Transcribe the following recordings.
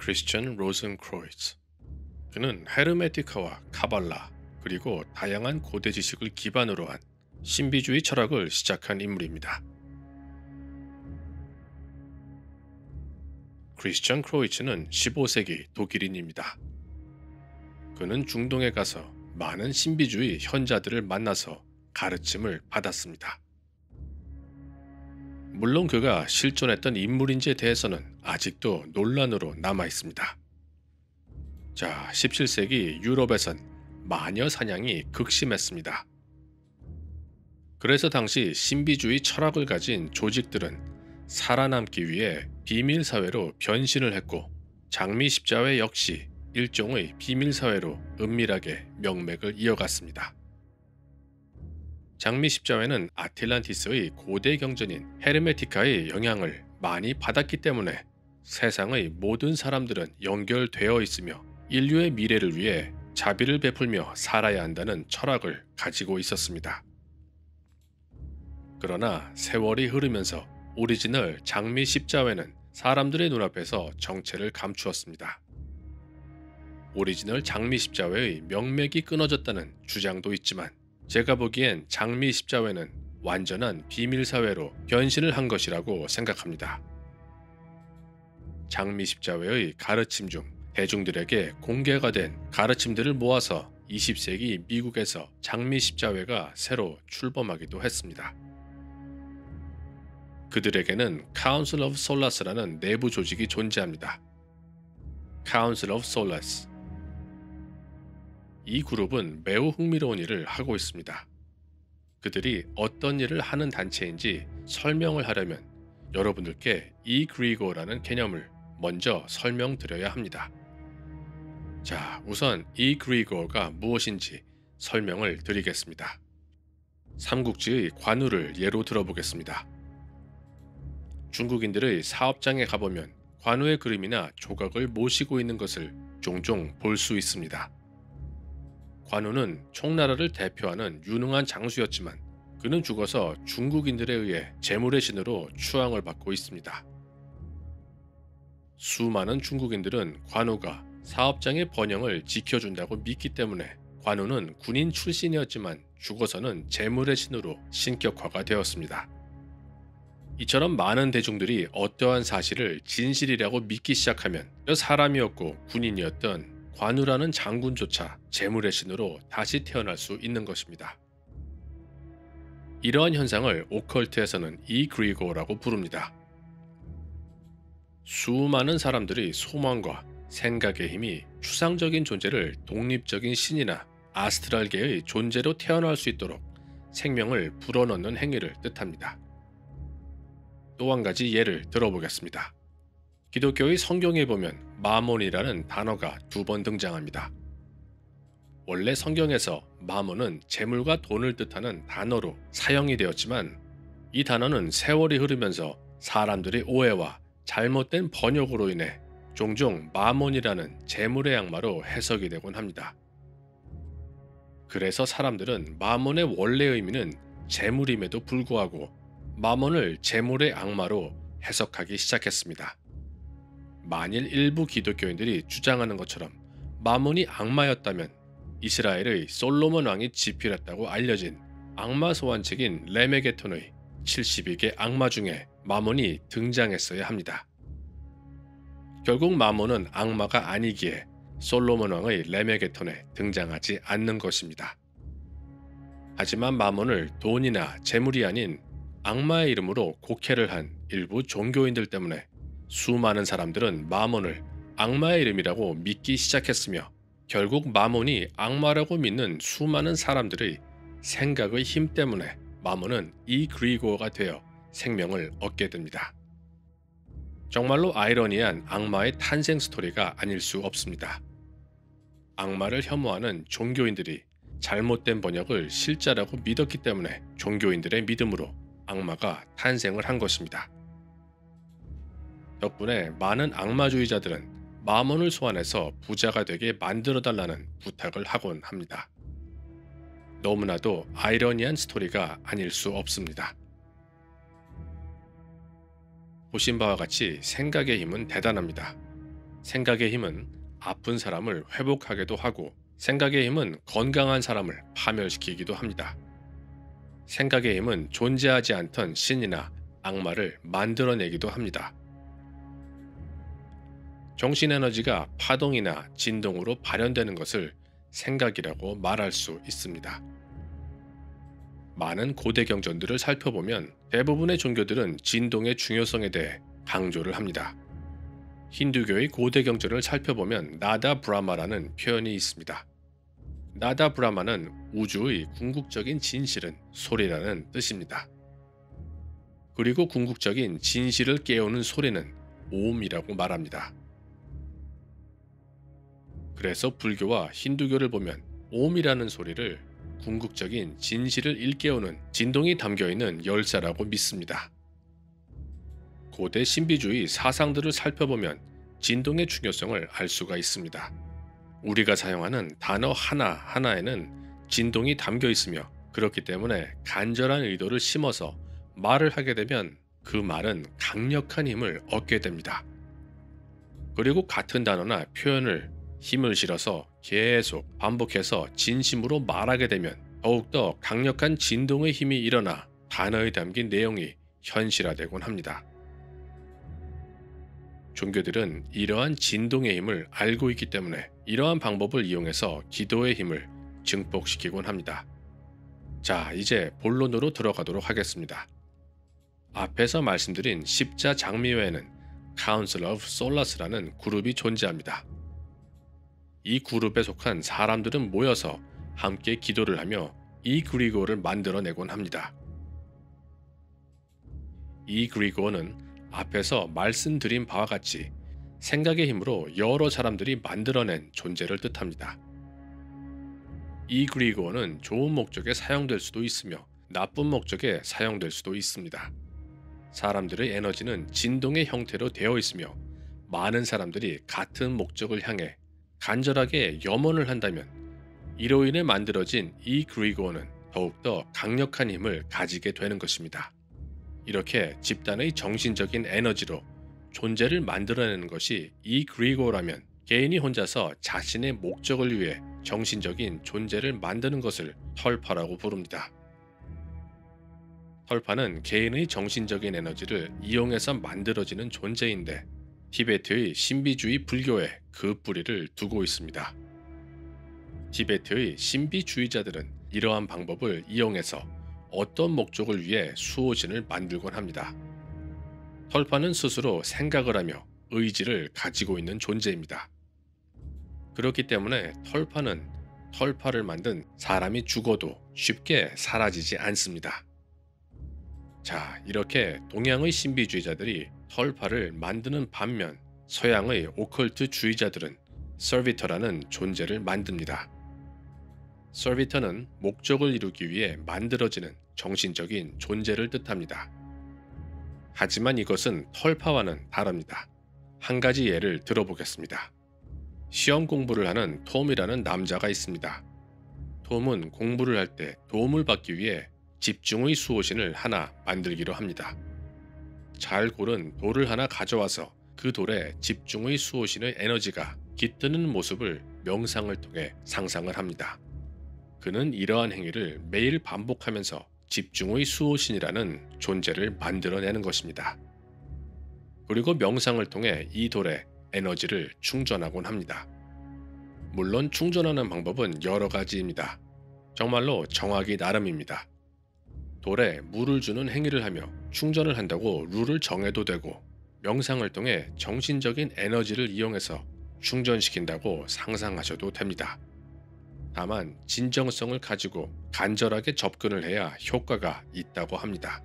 크리스천 로센크로이츠. 그는 헤르메티카와 카발라 그리고 다양한 고대 지식을 기반으로 한 신비주의 철학을 시작한 인물입니다. 크리스천 크로이츠는 15세기 독일인입니다. 그는 중동에 가서 많은 신비주의 현자들을 만나서 가르침을 받았습니다. 물론 그가 실존했던 인물인지에 대해서는 아직도 논란으로 남아 있습니다. 자, 17세기 유럽에선 마녀 사냥이 극심했습니다. 그래서 당시 신비주의 철학을 가진 조직들은 살아남기 위해 비밀사회로 변신을 했고, 장미십자회 역시 일종의 비밀사회로 은밀하게 명맥을 이어갔습니다. 장미십자회는 아틀란티스의 고대 경전인 헤르메티카의 영향을 많이 받았기 때문에 세상의 모든 사람들은 연결되어 있으며 인류의 미래를 위해 자비를 베풀며 살아야 한다는 철학을 가지고 있었습니다. 그러나 세월이 흐르면서 오리지널 장미십자회는 사람들의 눈앞에서 정체를 감추었습니다. 오리지널 장미십자회의 명맥이 끊어졌다는 주장도 있지만, 제가 보기엔 장미십자회는 완전한 비밀사회로 변신을 한 것이라고 생각합니다. 장미십자회의 가르침 중 대중들에게 공개가 된 가르침들을 모아서 20세기 미국에서 장미십자회가 새로 출범하기도 했습니다. 그들에게는 Council of Solace라는 내부 조직이 존재합니다. Council of Solace. 이 그룹은 매우 흥미로운 일을 하고 있습니다. 그들이 어떤 일을 하는 단체인지 설명을 하려면 여러분들께 이그리고라는 개념을 먼저 설명드려야 합니다. 자, 우선 이그리고가 무엇인지 설명을 드리겠습니다. 삼국지의 관우를 예로 들어보겠습니다. 중국인들의 사업장에 가보면 관우의 그림이나 조각을 모시고 있는 것을 종종 볼 수 있습니다. 관우는 총나라를 대표하는 유능한 장수였지만 그는 죽어서 중국인들에 의해 재물의 신으로 추앙을 받고 있습니다. 수많은 중국인들은 관우가 사업장의 번영을 지켜준다고 믿기 때문에 관우는 군인 출신이었지만 죽어서는 재물의 신으로 신격화가 되었습니다. 이처럼 많은 대중들이 어떠한 사실을 진실이라고 믿기 시작하면 저 사람이었고 군인이었던 관우라는 장군조차 재물의 신으로 다시 태어날 수 있는 것입니다. 이러한 현상을 오컬트에서는 이그리고라고 부릅니다. 수많은 사람들이 소망과 생각의 힘이 추상적인 존재를 독립적인 신이나 아스트랄계의 존재로 태어날 수 있도록 생명을 불어넣는 행위를 뜻합니다. 또 한 가지 예를 들어보겠습니다. 기독교의 성경에 보면 마몬이라는 단어가 2번 등장합니다. 원래 성경에서 마몬은 재물과 돈을 뜻하는 단어로 사용이 되었지만, 이 단어는 세월이 흐르면서 사람들의 오해와 잘못된 번역으로 인해 종종 마몬이라는 재물의 악마로 해석이 되곤 합니다. 그래서 사람들은 마몬의 원래 의미는 재물임에도 불구하고 마몬을 재물의 악마로 해석하기 시작했습니다. 만일 일부 기독교인들이 주장하는 것처럼 마몬이 악마였다면 이스라엘의 솔로몬 왕이 집필했다고 알려진 악마 소환책인 레메게톤의 72개 악마 중에 마몬이 등장했어야 합니다. 결국 마몬은 악마가 아니기에 솔로몬 왕의 레메게톤에 등장하지 않는 것입니다. 하지만 마몬을 돈이나 재물이 아닌 악마의 이름으로 곡해를 한 일부 종교인들 때문에 수많은 사람들은 마몬을 악마의 이름이라고 믿기 시작했으며, 결국 마몬이 악마라고 믿는 수많은 사람들의 생각의 힘 때문에 마몬은 이그리고가 되어 생명을 얻게 됩니다. 정말로 아이러니한 악마의 탄생 스토리가 아닐 수 없습니다. 악마를 혐오하는 종교인들이 잘못된 번역을 실자라고 믿었기 때문에 종교인들의 믿음으로 악마가 탄생을 한 것입니다. 덕분에 많은 악마주의자들은 마몬을 소환해서 부자가 되게 만들어달라는 부탁을 하곤 합니다. 너무나도 아이러니한 스토리가 아닐 수 없습니다. 보신 바와 같이 생각의 힘은 대단합니다. 생각의 힘은 아픈 사람을 회복하기도 하고 생각의 힘은 건강한 사람을 파멸시키기도 합니다. 생각의 힘은 존재하지 않던 신이나 악마를 만들어내기도 합니다. 정신에너지가 파동이나 진동으로 발현되는 것을 생각이라고 말할 수 있습니다. 많은 고대 경전들을 살펴보면 대부분의 종교들은 진동의 중요성에 대해 강조를 합니다. 힌두교의 고대 경전을 살펴보면 나다 브라마라는 표현이 있습니다. 나다 브라마는 우주의 궁극적인 진실은 소리라는 뜻입니다. 그리고 궁극적인 진실을 깨우는 소리는 오음이라고 말합니다. 그래서 불교와 힌두교를 보면 오음이라는 소리를 궁극적인 진실을 일깨우는 진동이 담겨있는 열쇠라고 믿습니다. 고대 신비주의 사상들을 살펴보면 진동의 중요성을 알 수가 있습니다. 우리가 사용하는 단어 하나하나에는 진동이 담겨 있으며 그렇기 때문에 간절한 의도를 심어서 말을 하게 되면 그 말은 강력한 힘을 얻게 됩니다. 그리고 같은 단어나 표현을 힘을 실어서 계속 반복해서 진심으로 말하게 되면 더욱더 강력한 진동의 힘이 일어나 단어에 담긴 내용이 현실화되곤 합니다. 종교들은 이러한 진동의 힘을 알고 있기 때문에 이러한 방법을 이용해서 기도의 힘을 증폭시키곤 합니다. 자, 이제 본론으로 들어가도록 하겠습니다. 앞에서 말씀드린 십자 장미회에는 Council of Solas라는 그룹이 존재합니다. 이 그룹에 속한 사람들은 모여서 함께 기도를 하며 이 그리고를 만들어내곤 합니다. 이 그리고는 앞에서 말씀드린 바와 같이 생각의 힘으로 여러 사람들이 만들어낸 존재를 뜻합니다. 이 그리고는 좋은 목적에 사용될 수도 있으며 나쁜 목적에 사용될 수도 있습니다. 사람들의 에너지는 진동의 형태로 되어 있으며 많은 사람들이 같은 목적을 향해 간절하게 염원을 한다면 이로 인해 만들어진 이 그리고는 더욱더 강력한 힘을 가지게 되는 것입니다. 이렇게 집단의 정신적인 에너지로 존재를 만들어내는 것이 이 그리고라면 개인이 혼자서 자신의 목적을 위해 정신적인 존재를 만드는 것을 털파라고 부릅니다. 털파는 개인의 정신적인 에너지를 이용해서 만들어지는 존재인데 티베트의 신비주의 불교에 그 뿌리를 두고 있습니다. 티베트의 신비주의자들은 이러한 방법을 이용해서 어떤 목적을 위해 수호신을 만들곤 합니다. 털파는 스스로 생각을 하며 의지를 가지고 있는 존재입니다. 그렇기 때문에 털파는 털파를 만든 사람이 죽어도 쉽게 사라지지 않습니다. 자, 이렇게 동양의 신비주의자들이 털파를 만드는 반면 서양의 오컬트 주의자들은 서비터라는 존재를 만듭니다. 서비터는 목적을 이루기 위해 만들어지는 정신적인 존재를 뜻합니다. 하지만 이것은 털파와는 다릅니다. 한 가지 예를 들어보겠습니다. 시험 공부를 하는 톰이라는 남자가 있습니다. 톰은 공부를 할 때 도움을 받기 위해 집중의 수호신을 하나 만들기로 합니다. 잘 고른 돌을 하나 가져와서 그 돌에 집중의 수호신의 에너지가 깃드는 모습을 명상을 통해 상상을 합니다. 그는 이러한 행위를 매일 반복하면서 집중의 수호신이라는 존재를 만들어내는 것입니다. 그리고 명상을 통해 이 돌에 에너지를 충전하곤 합니다. 물론 충전하는 방법은 여러 가지입니다. 정말로 정하기 나름입니다. 돌에 물을 주는 행위를 하며 충전을 한다고 룰을 정해도 되고 명상을 통해 정신적인 에너지를 이용해서 충전시킨다고 상상하셔도 됩니다. 다만 진정성을 가지고 간절하게 접근을 해야 효과가 있다고 합니다.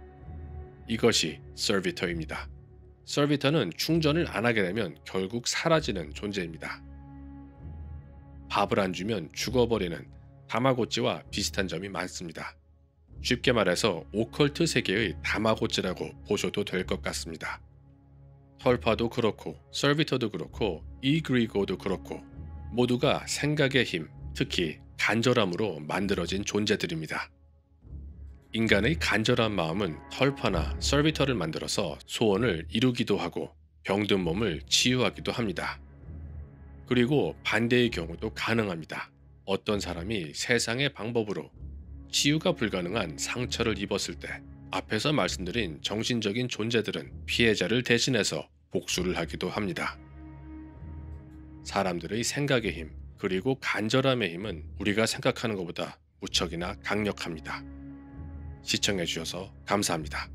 이것이 서비터입니다. 서비터는 충전을 안 하게 되면 결국 사라지는 존재입니다. 밥을 안 주면 죽어버리는 다마고찌와 비슷한 점이 많습니다. 쉽게 말해서 오컬트 세계의 다마고찌라고 보셔도 될 것 같습니다. 털파도 그렇고 서비터도 그렇고 이그리고도 그렇고 모두가 생각의 힘, 특히 간절함으로 만들어진 존재들입니다. 인간의 간절한 마음은 털파나 서비터를 만들어서 소원을 이루기도 하고 병든 몸을 치유하기도 합니다. 그리고 반대의 경우도 가능합니다. 어떤 사람이 세상의 방법으로 치유가 불가능한 상처를 입었을 때 앞에서 말씀드린 정신적인 존재들은 피해자를 대신해서 복수를 하기도 합니다. 사람들의 생각의 힘, 그리고 간절함의 힘은 우리가 생각하는 것보다 무척이나 강력합니다. 시청해주셔서 감사합니다.